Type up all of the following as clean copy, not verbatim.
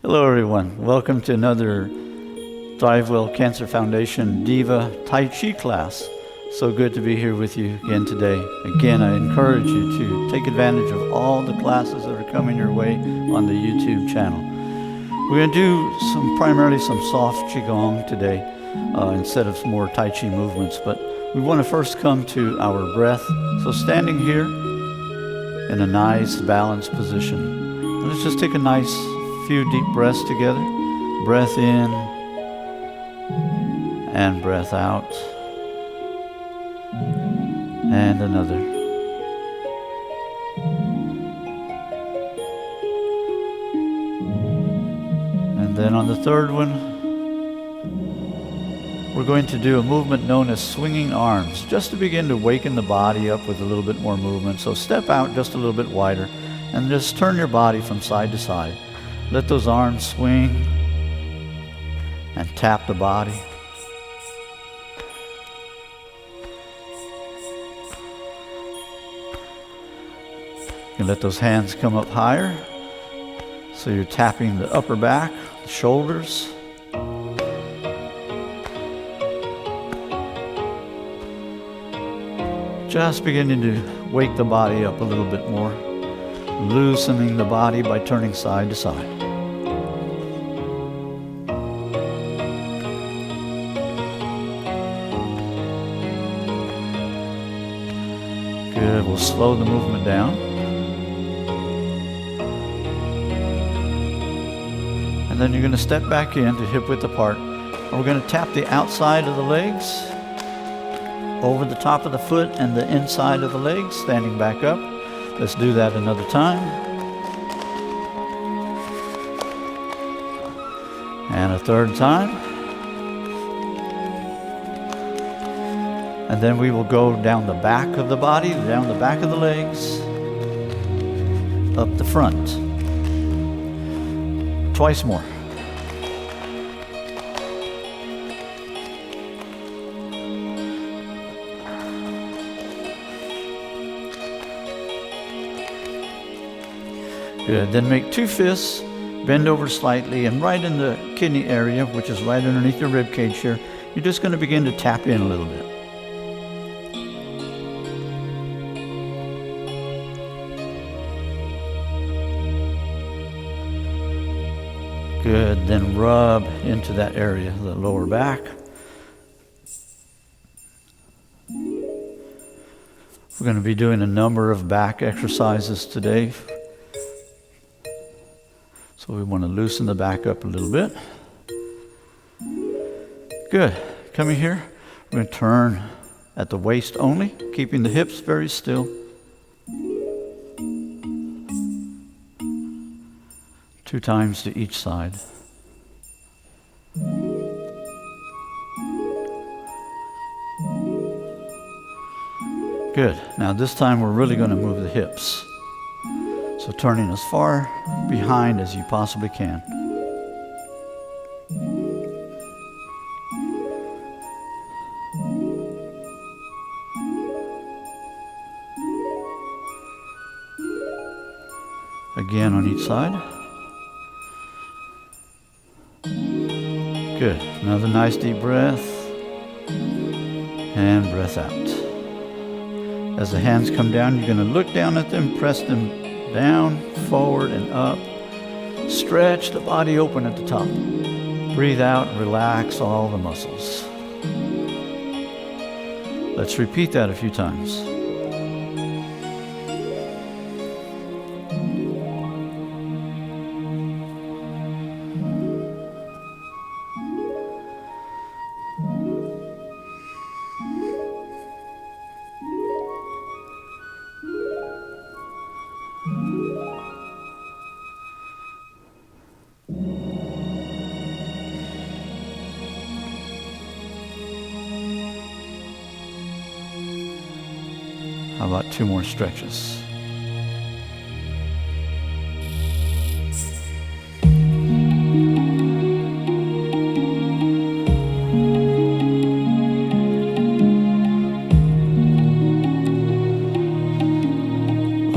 Hello everyone, welcome to another ThriveWell Cancer Foundation Diva Tai Chi class. So good to be here with you again today. Again, I encourage you to take advantage of all the classes that are coming your way on the YouTube channel. We're going to do primarily some soft Qigong today instead of some more Tai Chi movements, but we want to first come to our breath. So standing here in a nice balanced position. Let's just take a nice few deep breaths together. Breath in and breath out. And another. And then on the third one, we're going to do a movement known as swinging arms, just to begin to waken the body up with a little bit more movement. So step out just a little bit wider and just turn your body from side to side. Let those arms swing and tap the body. You can let those hands come up higher. So you're tapping the upper back, the shoulders. Just beginning to wake the body up a little bit more. Loosening the body by turning side to side. Good, we'll slow the movement down. And then you're going to step back in to hip width apart. And we're going to tap the outside of the legs over the top of the foot and the inside of the legs, standing back up. Let's do that another time. And a third time. And then we will go down the back of the body, down the back of the legs, up the front. Twice more. Good. Then make two fists, bend over slightly, and right in the kidney area, which is right underneath your rib cage here, you're just going to begin to tap in a little bit. Good. Then rub into that area, the lower back. We're going to be doing a number of back exercises today. So we want to loosen the back up a little bit. Good. Coming here, we're going to turn at the waist only, keeping the hips very still. Two times to each side. Good. Now this time we're really going to move the hips. So turning as far behind as you possibly can. Again on each side. Good. Another nice deep breath. And breath out. As the hands come down, you're going to look down at them, press them down, forward, and up. Stretch the body open at the top. Breathe out, relax all the muscles. Let's repeat that a few times. How about two more stretches?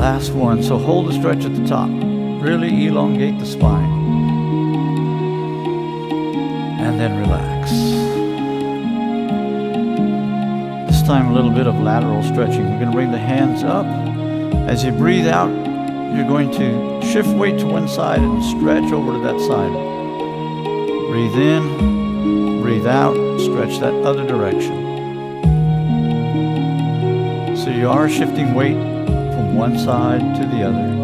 Last one. So hold the stretch at the top. Really elongate the spine. And then relax. This time a little bit of lateral stretching. We're going to bring the hands up. As you breathe out, you're going to shift weight to one side and stretch over to that side. Breathe in, breathe out, stretch that other direction. So you are shifting weight from one side to the other.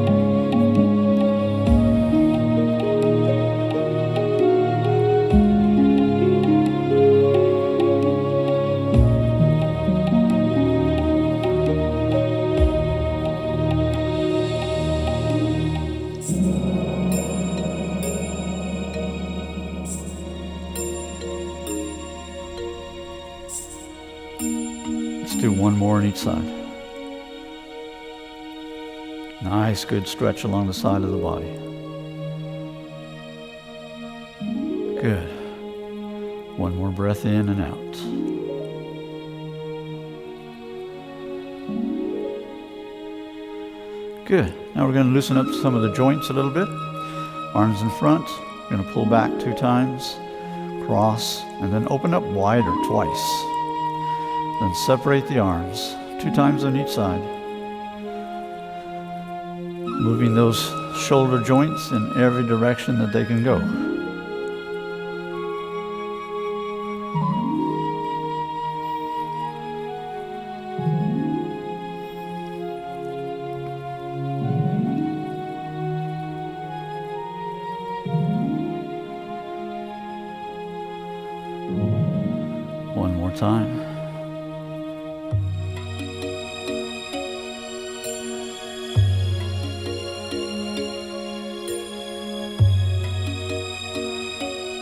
Let's do one more on each side. Nice, good stretch along the side of the body. Good. One more breath in and out. Good. Now we're going to loosen up some of the joints a little bit. Arms in front. We're going to pull back 2 times. Cross, and then open up wider twice. Then separate the arms 2 times on each side. Moving those shoulder joints in every direction that they can go. One more time.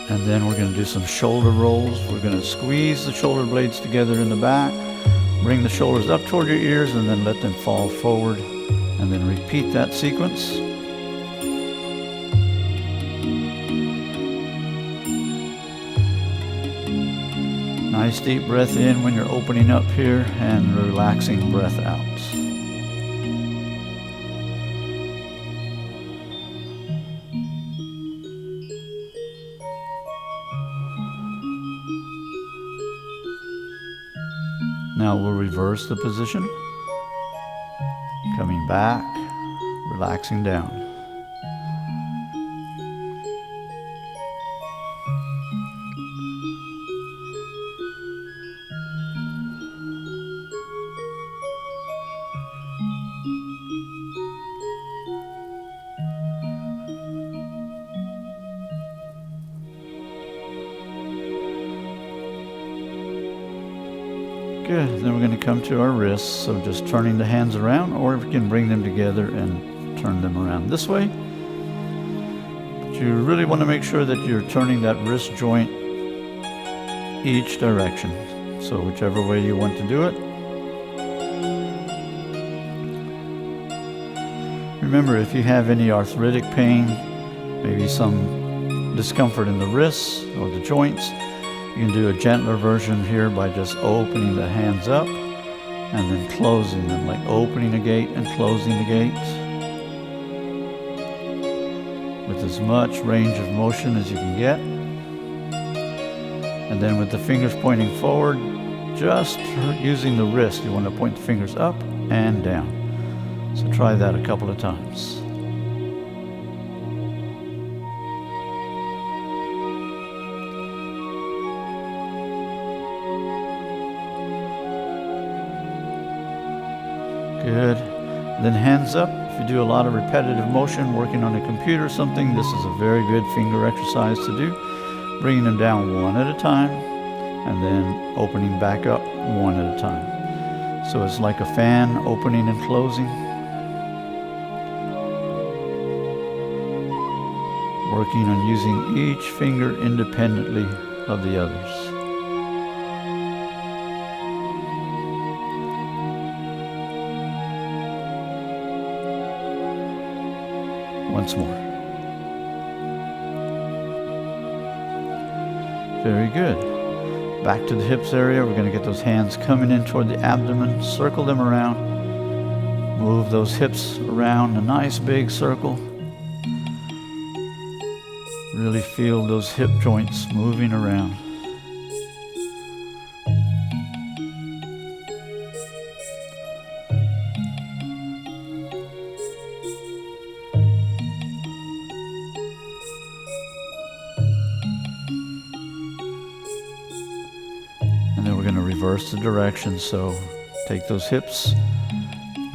And then we're going to do some shoulder rolls. We're going to squeeze the shoulder blades together in the back, bring the shoulders up toward your ears, and then let them fall forward. And then repeat that sequence. Nice deep breath in when you're opening up here, and relaxing breath out. Now we'll reverse the position. Coming back, relaxing down. Good. Then we're going to come to our wrists. So just turning the hands around, or we can bring them together and turn them around this way. But you really want to make sure that you're turning that wrist joint each direction. So whichever way you want to do it. Remember, if you have any arthritic pain, maybe some discomfort in the wrists or the joints, you can do a gentler version here by just opening the hands up and then closing them, like opening a gate and closing the gate with as much range of motion as you can get. And then with the fingers pointing forward, just using the wrist, you want to point the fingers up and down. So try that a couple of times. Good. Then hands up. If you do a lot of repetitive motion, working on a computer or something, this is a very good finger exercise to do. Bringing them down one at a time, and then opening back up one at a time. So it's like a fan opening and closing. Working on using each finger independently of the others. Once more. Very good. Back to the hips area. We're going to get those hands coming in toward the abdomen. Circle them around. Move those hips around a nice big circle. Really feel those hip joints moving around. And then we're going to reverse the direction. So take those hips,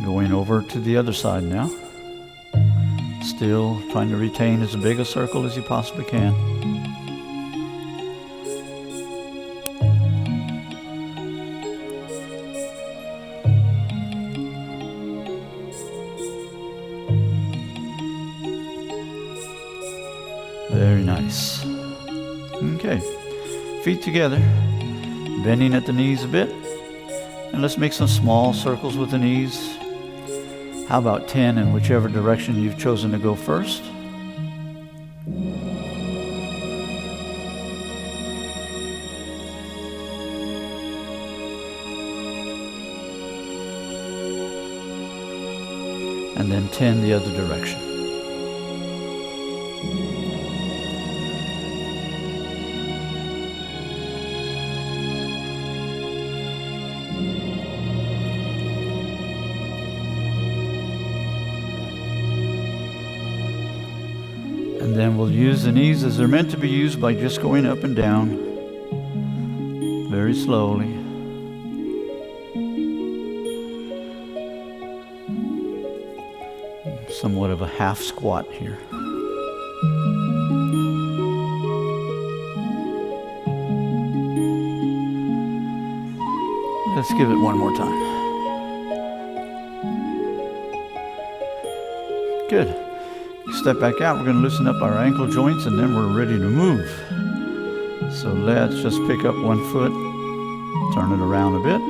going over to the other side now. Still trying to retain as big a circle as you possibly can. Very nice. Okay, feet together, bending at the knees a bit. And let's make some small circles with the knees. How about 10 in whichever direction you've chosen to go first? And then 10 the other direction. And then we'll use the knees as they're meant to be used by just going up and down very slowly. Somewhat of a half squat here. Let's give it one more time. Good. Step back out. We're going to loosen up our ankle joints and then we're ready to move. So let's just pick up one foot, turn it around a bit.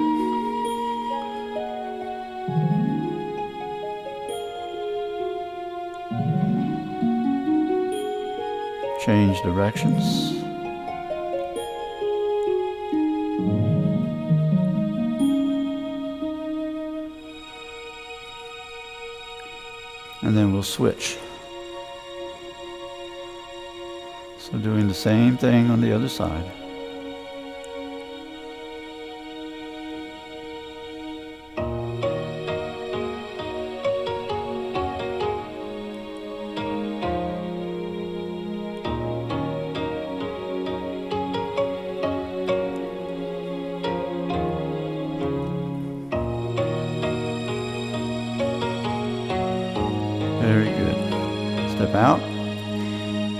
Change directions. And then we'll switch. So doing the same thing on the other side. Very good. Step out.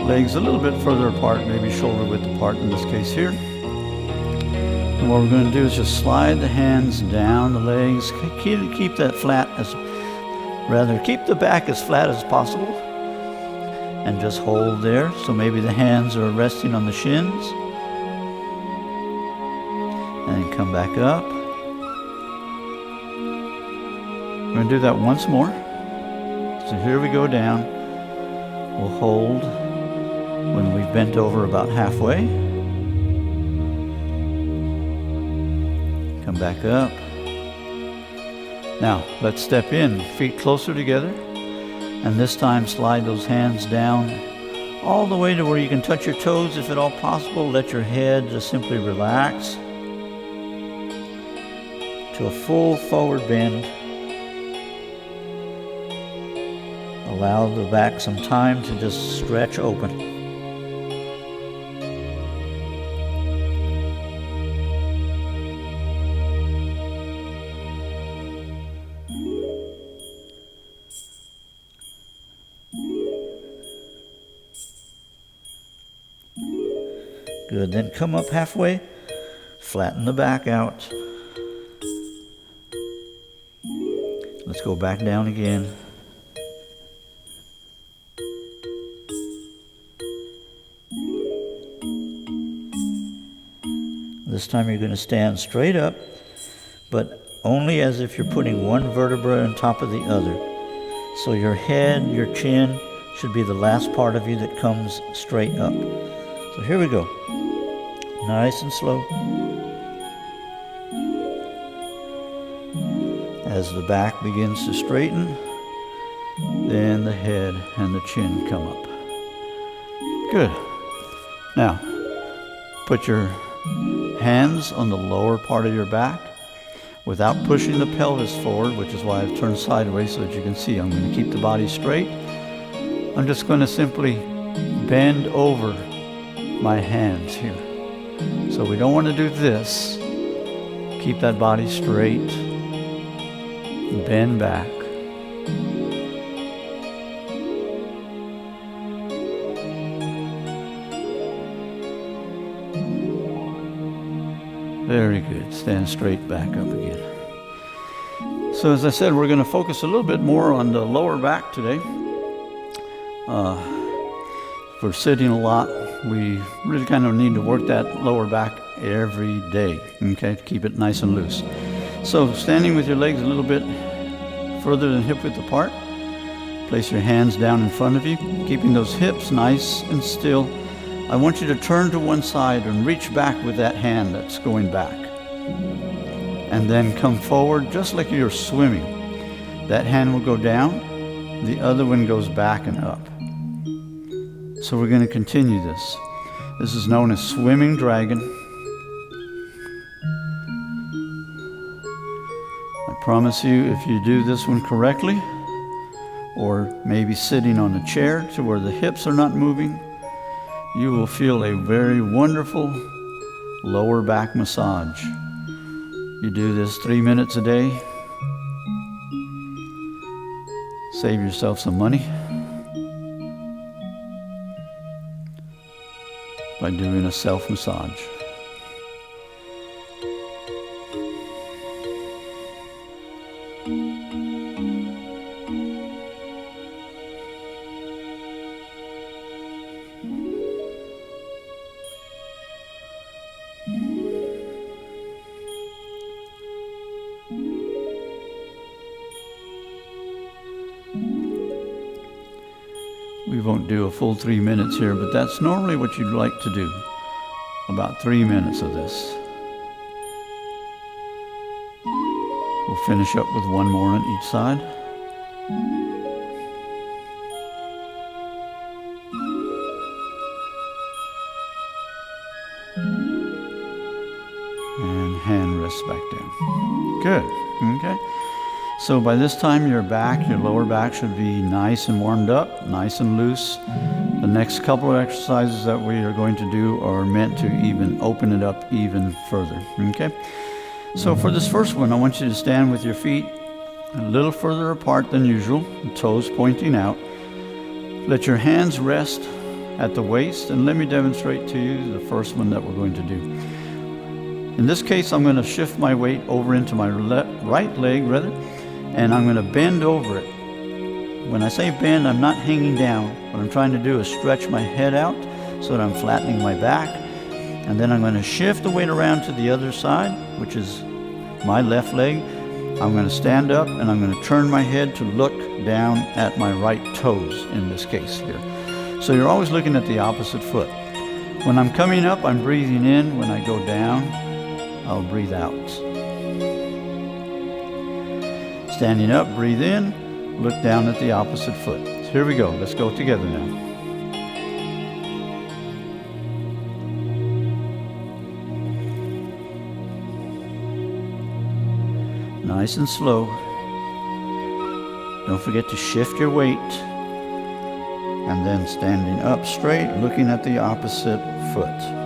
Legs a little bit further apart, maybe shoulder width apart in this case here. And what we're going to do is just slide the hands down the legs. Keep that flat keep the back as flat as possible. And just hold there. So maybe the hands are resting on the shins. And then come back up. We're going to do that once more. So here we go down. We'll hold when we've bent over about halfway. Come back up. Now, let's step in, feet closer together. And this time slide those hands down all the way to where you can touch your toes if at all possible. Let your head just simply relax to a full forward bend. Allow the back some time to just stretch open. Good, then come up halfway, flatten the back out. Let's go back down again. This time you're going to stand straight up, but only as if you're putting one vertebra on top of the other. So your head, your chin should be the last part of you that comes straight up. So here we go. Nice and slow. As the back begins to straighten, then the head and the chin come up. Good. Now, put your hands on the lower part of your back without pushing the pelvis forward, which is why I've turned sideways so that you can see. I'm going to keep the body straight. I'm just going to simply bend over my hands here. So we don't want to do this. Keep that body straight. Bend back. Very good. Stand straight back up again. So as I said, we're going to focus a little bit more on the lower back today. If we're sitting a lot, we really kind of need to work that lower back every day, okay, to keep it nice and loose. So standing with your legs a little bit further than hip width apart, place your hands down in front of you, keeping those hips nice and still. I want you to turn to one side and reach back with that hand that's going back. And then come forward just like you're swimming. That hand will go down, the other one goes back and up. So we're going to continue this. This is known as swimming dragon. I promise you, if you do this one correctly, or maybe sitting on a chair to where the hips are not moving, you will feel a very wonderful lower back massage. You do this 3 minutes a day. Save yourself some money by doing a self-massage. We won't do a full 3 minutes here, but that's normally what you'd like to do. About 3 minutes of this. We'll finish up with one more on each side. And hand rests back down. Good. Okay. So by this time your back, your lower back should be nice and warmed up, nice and loose. The next couple of exercises that we are going to do are meant to even open it up even further. Okay? So for this first one, I want you to stand with your feet a little further apart than usual, the toes pointing out. Let your hands rest at the waist, and let me demonstrate to you the first one that we're going to do. In this case, I'm going to shift my weight over into my right leg, and I'm going to bend over it. When I say bend, I'm not hanging down. What I'm trying to do is stretch my head out so that I'm flattening my back. And then I'm going to shift the weight around to the other side, which is my left leg. I'm going to stand up and I'm going to turn my head to look down at my right toes in this case here. So you're always looking at the opposite foot. When I'm coming up, I'm breathing in. When I go down, I'll breathe out. Standing up, breathe in, look down at the opposite foot. So here we go. Let's go together now. Nice and slow. Don't forget to shift your weight. And then standing up straight, looking at the opposite foot.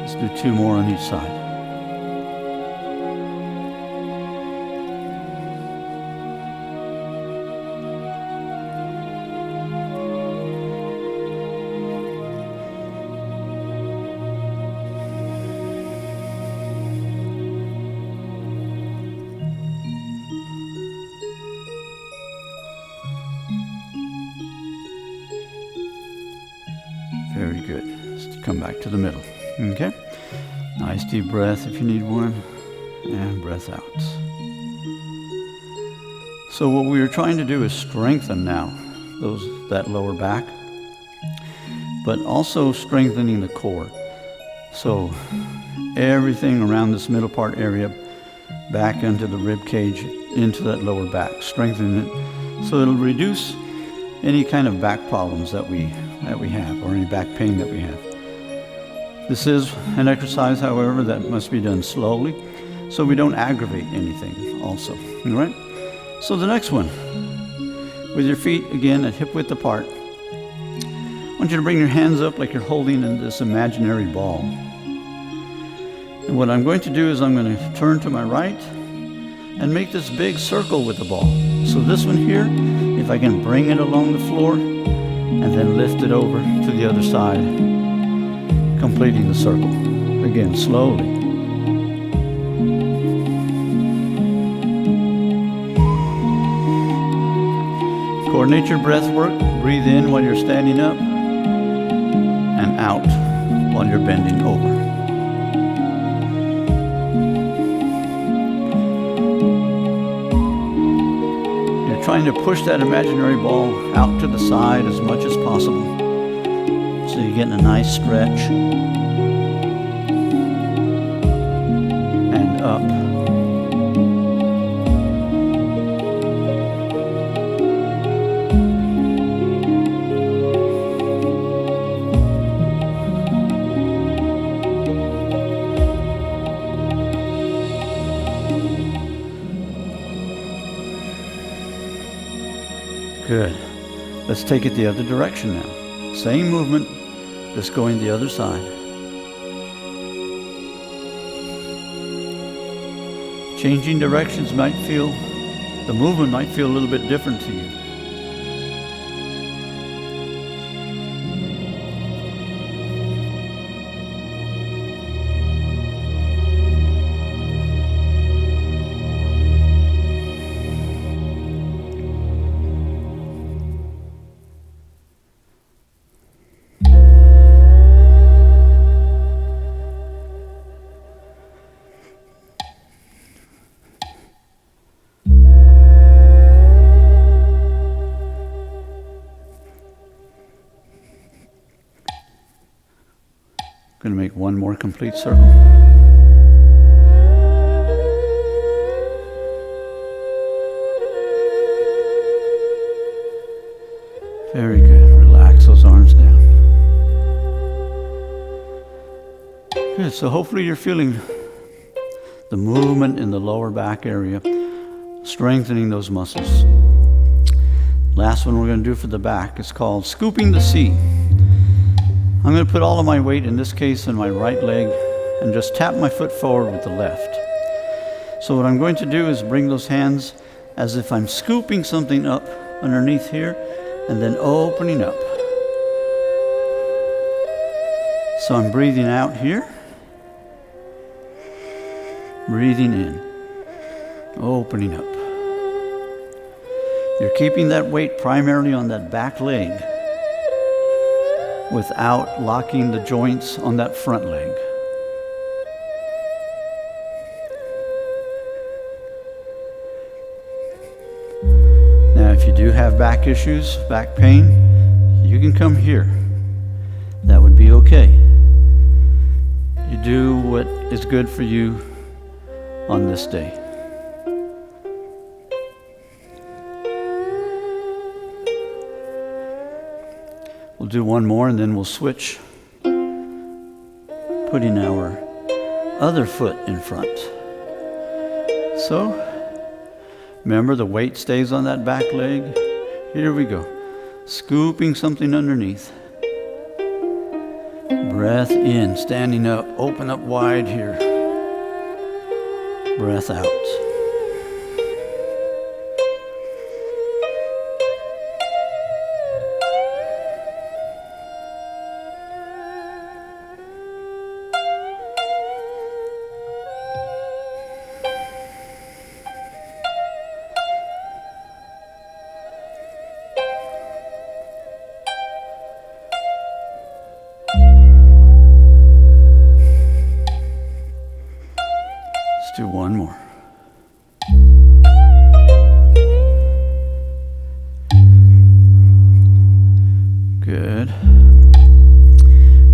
Let's do 2 more on each side. Very good. Just come back to the middle. Okay? Nice deep breath if you need one. And breath out. So what we are trying to do is strengthen now that lower back, but also strengthening the core. So everything around this middle part area, back into the rib cage, into that lower back, strengthening it so it'll reduce any kind of back problems that we have, or any back pain that we have. This is an exercise, however, that must be done slowly so we don't aggravate anything also. All right? So the next one, with your feet again at hip width apart, I want you to bring your hands up like you're holding in this imaginary ball. And what I'm going to do is I'm going to turn to my right and make this big circle with the ball. So this one here, if I can bring it along the floor and then lift it over to the other side, completing the circle. Again, slowly. Coordinate your breath work. Breathe in while you're standing up and out while you're bending over. You're trying to push that imaginary ball out to the side as much as possible. So you're getting a nice stretch. And up. Good. Let's take it the other direction now. Same movement, just going the other side. Changing directions the movement might feel a little bit different to you. Going to make one more complete circle. Very good. Relax those arms down. Good. So hopefully you're feeling the movement in the lower back area, strengthening those muscles. Last one we're going to do for the back is called scooping the sea. I'm going to put all of my weight, in this case, in my right leg and just tap my foot forward with the left. So what I'm going to do is bring those hands as if I'm scooping something up underneath here and then opening up. So I'm breathing out here, breathing in, opening up. You're keeping that weight primarily on that back leg without locking the joints on that front leg. Now, if you do have back issues, back pain, you can come here. That would be okay. You do what is good for you on this day. We'll do one more and then we'll switch, putting our other foot in front. So, remember the weight stays on that back leg. Here we go. Scooping something underneath. Breath in, standing up, open up wide here. Breath out. One more. Good.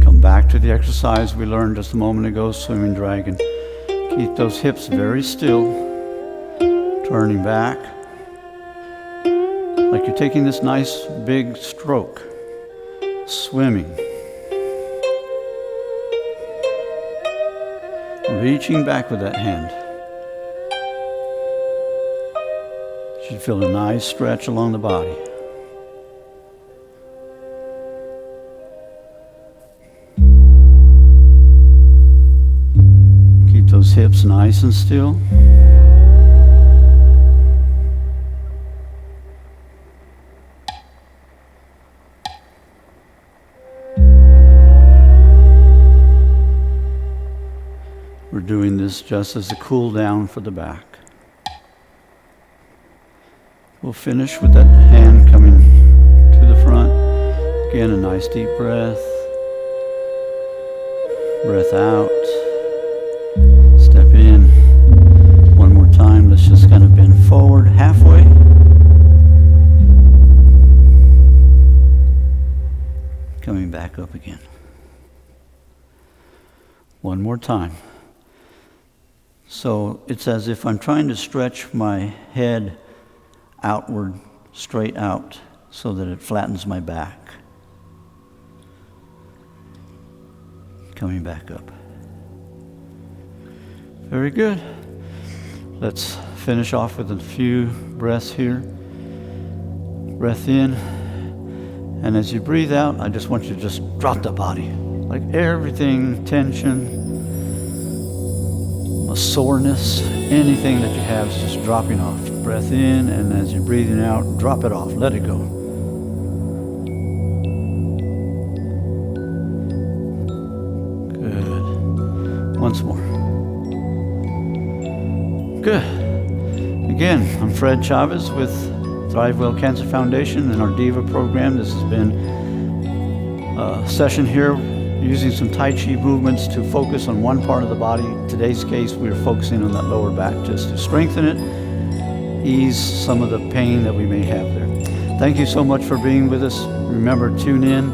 Come back to the exercise we learned just a moment ago, swimming dragon. Keep those hips very still, turning back, like you're taking this nice big stroke, swimming. Reaching back with that hand. You should feel a nice stretch along the body. Keep those hips nice and still. We're doing this just as a cool down for the back. We'll finish with that hand coming to the front. Again, a nice deep breath. Breath out. Step in. One more time. Let's just kind of bend forward halfway. Coming back up again. One more time. So it's as if I'm trying to stretch my head outward, straight out, so that it flattens my back. Coming back up. Very good. Let's finish off with a few breaths here. Breath in. And as you breathe out, I just want you to just drop the body. Like everything, tension, a soreness, anything that you have is just dropping off. Breath in, and as you're breathing out, drop it off. Let it go. Good. Once more. Good. Again, I'm Fred Chavez with ThriveWell Cancer Foundation and our Diva program. This has been a session here using some Tai Chi movements to focus on one part of the body. In today's case, we're focusing on that lower back just to strengthen it, ease some of the pain that we may have there. Thank you so much for being with us. Remember, tune in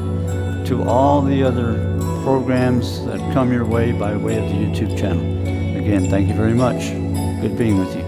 to all the other programs that come your way by way of the YouTube channel. Again, thank you very much. Good being with you.